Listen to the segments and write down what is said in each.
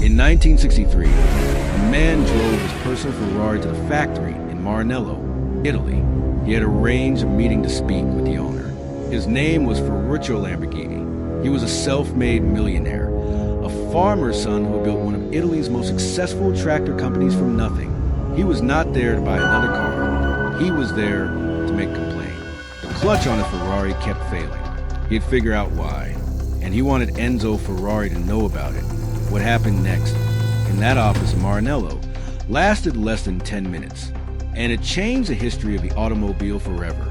In 1963, a man drove his personal Ferrari to the factory in Maranello, Italy. He had arranged a meeting to speak with the owner. His name was Ferruccio Lamborghini. He was a self-made millionaire, a farmer's son who built one of Italy's most successful tractor companies from nothing. He was not there to buy another car. He was there to make a complaint. The clutch on his Ferrari kept failing. He'd figure out why, and he wanted Enzo Ferrari to know about it. What happened next, in that office in Maranello, lasted less than 10 minutes, and it changed the history of the automobile forever.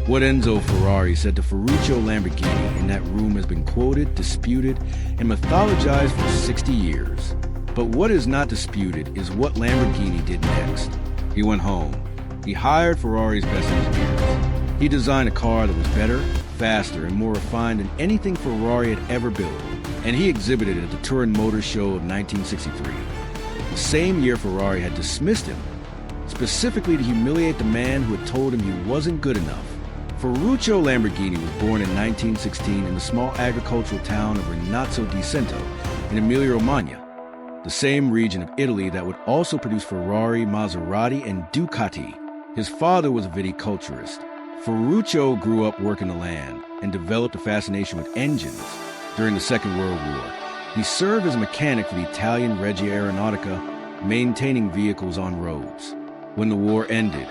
What Enzo Ferrari said to Ferruccio Lamborghini in that room has been quoted, disputed, and mythologized for 60 years. But what is not disputed is what Lamborghini did next. He went home. He hired Ferrari's best engineers. He designed a car that was better, faster, and more refined than anything Ferrari had ever built. And he exhibited it at the Turin Motor Show of 1963. The same year Ferrari had dismissed him, specifically to humiliate the man who had told him he wasn't good enough. Ferruccio Lamborghini was born in 1916 in the small agricultural town of Rinazzo di Cento in Emilia-Romagna, the same region of Italy that would also produce Ferrari, Maserati, and Ducati. His father was a viticulturist. Ferruccio grew up working the land and developed a fascination with engines. During the Second World War, he served as a mechanic for the Italian Regia Aeronautica, maintaining vehicles on roads. When the war ended,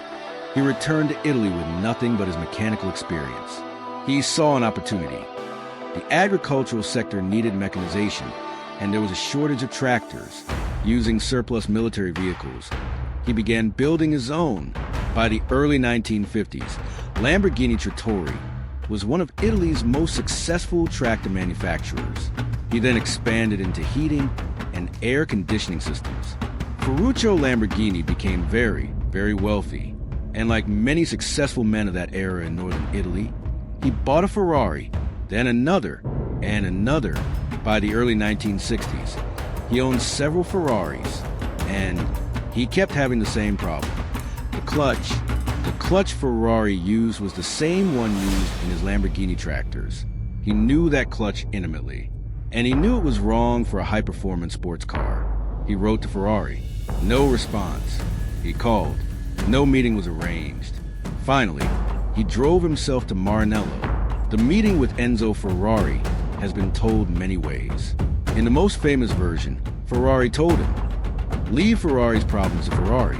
he returned to Italy with nothing but his mechanical experience. He saw an opportunity. The agricultural sector needed mechanization, and there was a shortage of tractors. Using surplus military vehicles, he began building his own. By the early 1950s, Lamborghini Trattori was one of Italy's most successful tractor manufacturers. He then expanded into heating and air conditioning systems. Ferruccio Lamborghini became very, very wealthy, and like many successful men of that era in northern Italy, he bought a Ferrari, then another, and another. By the early 1960s, he owned several Ferraris, and he kept having the same problem. The clutch Ferrari used was the same one used in his Lamborghini tractors. He knew that clutch intimately, and he knew it was wrong for a high-performance sports car. He wrote to Ferrari. No response. He called. No meeting was arranged. Finally, he drove himself to Maranello. The meeting with Enzo Ferrari has been told many ways. In the most famous version, Ferrari told him, "Leave Ferrari's problems to Ferrari.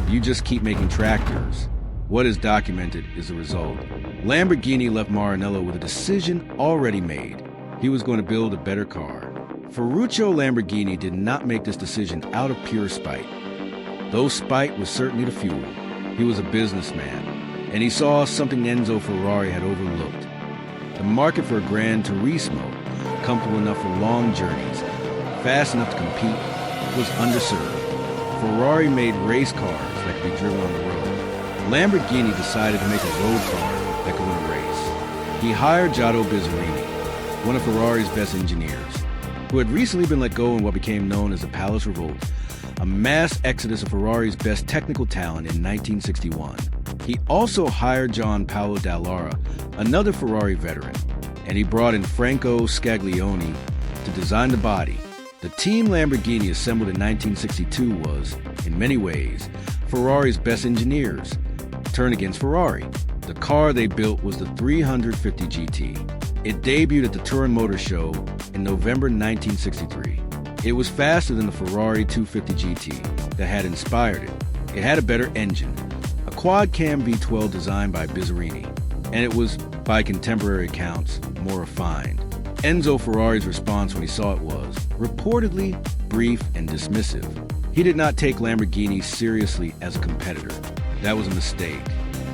You just keep making tractors." What is documented is the result. Lamborghini left Maranello with a decision already made. He was going to build a better car. Ferruccio Lamborghini did not make this decision out of pure spite. Though spite was certainly the fuel, he was a businessman, and he saw something Enzo Ferrari had overlooked. The market for a Gran Turismo, comfortable enough for long journeys, fast enough to compete, was underserved. Ferrari made race cars that could be driven on the road. Lamborghini decided to make a road car that could win a race. He hired Giotto Bizzarini, one of Ferrari's best engineers, who had recently been let go in what became known as the Palace Revolt, a mass exodus of Ferrari's best technical talent in 1961. He also hired John Paolo Dallara, another Ferrari veteran, and he brought in Franco Scaglione to design the body. The team Lamborghini assembled in 1962 was, in many ways, Ferrari's best engineers. Turn against Ferrari. The car they built was the 350 GT. It debuted at the Turin Motor Show in November 1963. It was faster than the Ferrari 250 GT that had inspired it. It had a better engine, a quad-cam V12 designed by Bizzarini, and it was, by contemporary accounts, more refined. Enzo Ferrari's response when he saw it was, reportedly, brief and dismissive. He did not take Lamborghini seriously as a competitor. That was a mistake.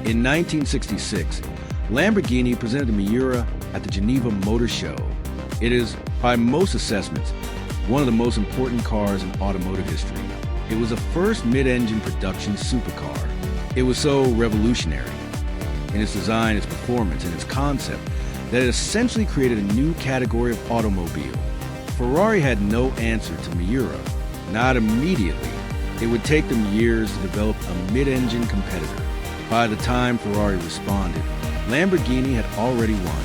In 1966, Lamborghini presented the Miura at the Geneva Motor Show. It is, by most assessments, one of the most important cars in automotive history. It was the first mid-engine production supercar. It was so revolutionary in its design, its performance, and its concept that it essentially created a new category of automobile. Ferrari had no answer to Miura, not immediately. It would take them years to develop a mid-engine competitor. By the time Ferrari responded, Lamborghini had already won.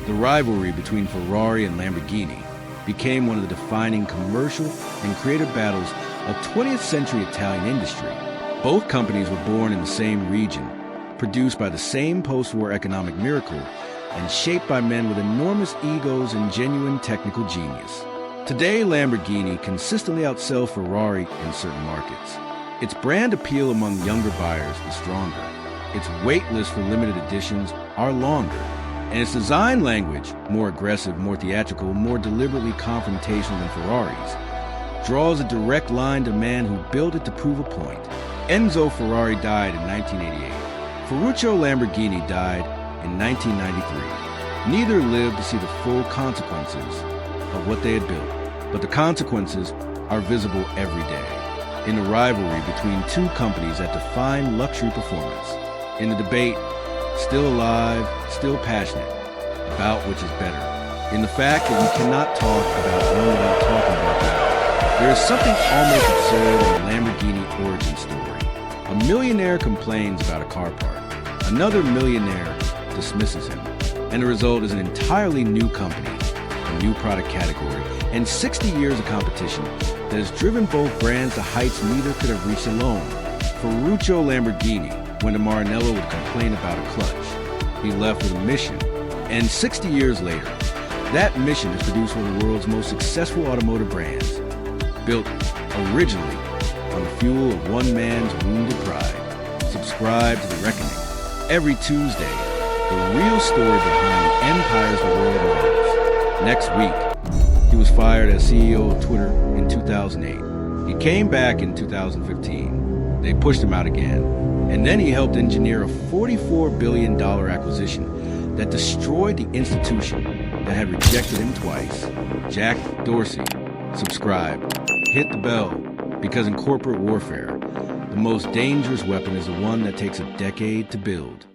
The rivalry between Ferrari and Lamborghini, became one of the defining commercial and creative battles of 20th century Italian industry. Both companies were born in the same region, produced by the same post-war economic miracle, and shaped by men with enormous egos and genuine technical genius. Today, Lamborghini consistently outsells Ferrari in certain markets. Its brand appeal among younger buyers is stronger. Its wait lists for limited editions are longer. And its design language, more aggressive, more theatrical, more deliberately confrontational than Ferrari's, draws a direct line to man who built it to prove a point. Enzo Ferrari died in 1988. Ferruccio Lamborghini died in 1993. Neither lived to see the full consequences of what they had built, but the consequences are visible every day in the rivalry between two companies that define luxury performance. In the debate, still alive, still passionate, about which is better. In the fact that you cannot talk about one without talking about the other. There is something almost absurd in the Lamborghini origin story. A millionaire complains about a car part. Another millionaire dismisses him. And the result is an entirely new company, a new product category, and 60 years of competition that has driven both brands to heights neither could have reached alone. Ferruccio Lamborghini, when the Maranello would complain about a clutch, he left with a mission. And 60 years later, that mission has produced one of the world's most successful automotive brands, built originally on the fuel of one man's wounded pride. Subscribe to The Reckoning every Tuesday, the real story behind the empires the world owns. Next week, he was fired as CEO of Twitter in 2008. He came back in 2015. They pushed him out again. And then he helped engineer a $44 billion acquisition that destroyed the institution that had rejected him twice. Jack Dorsey. Subscribe. Hit the bell, because in corporate warfare, the most dangerous weapon is the one that takes a decade to build.